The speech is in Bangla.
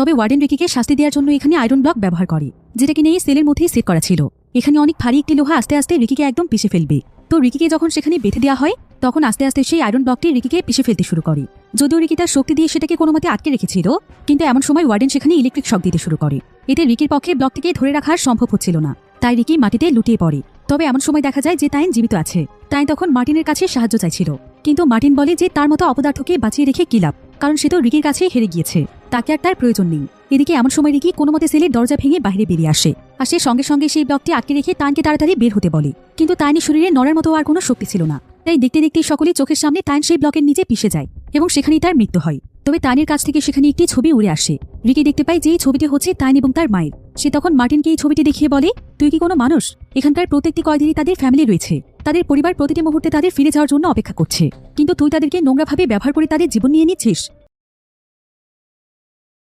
তবে ওয়ার্ডেন রিকিকে শাস্তি দেওয়ার জন্য এখানে আয়রন ব্লক ব্যবহার করে, যেটা কিনা এই সেলের মধ্যেই সেট করা ছিল। এখানে অনেক ভারী একটি লোহা আস্তে আস্তে রিকিকে একদম পিষে ফেলবে। তো রিকিকে যখন সেখানে বেঁধে দেওয়া হয় তখন আস্তে আস্তে সেই আয়রন ব্লকটি রিকিকে পিষে ফেলতে শুরু করে। যদিও রিকি তার শক্তি দিয়ে সেটাকে কোনো মতে আটকে রেখেছিল, কিন্তু এমন সময় ওয়ার্ডেন সেখানে ইলেকট্রিক শক দিতে শুরু করে। এতে রিকির পক্ষে ব্লকটিকে ধরে রাখা সম্ভব হচ্ছিল না, তাই রিকি মাটিতে লুটিয়ে পড়ে। তবে এমন সময় দেখা যায় যে তাইন জীবিত আছে। তাই তখন মার্টিনের কাছে সাহায্য চাইছিল, কিন্তু মার্টিন বলে যে তার মতো অপদার্থকে বাঁচিয়ে রেখে কি লাভ, কারণ সে তো রিকির কাছে হেরে গিয়েছে, তাকে আর তার প্রয়োজন নেই। এদিকে এমন সময় রিকি কোনো মতে সেলের দরজা ভেঙে বাইরে বেরিয়ে আসে, আর সে সঙ্গে সঙ্গে সেই ব্লকটি আটকে রেখে তাইনকে তাড়াতাড়ি বের হতে বলে। কিন্তু তাইনের শরীরে নড়ার মতো আর কোনো শক্তি ছিল না, তাই দেখতে দেখতে সকলেই চোখের সামনে তাইন সেই ব্লকের নিচে পিষে যায় এবং সেখানেই তার মৃত্যু হয়। তবে তাইনের কাছ থেকে সেখানে একটি ছবি উড়ে আসে। রিকি দেখতে পায় যে এই ছবিটি হচ্ছে তাইন এবং তার মায়ের। সে তখন মার্টিনকে এই ছবিটি দেখিয়ে বলে, তুই কি কোনো মানুষ? এখানকার প্রত্যেকটি কয়েদিরই তাদের ফ্যামিলি রয়েছে, তাদের পরিবার প্রতিটি মুহূর্তে তাদের ফিরে যাওয়ার জন্য অপেক্ষা করছে, কিন্তু তুই তাদেরকে নোংরাভাবে ব্যবহার করে তাদের জীবন নিয়ে নিচ্ছিস।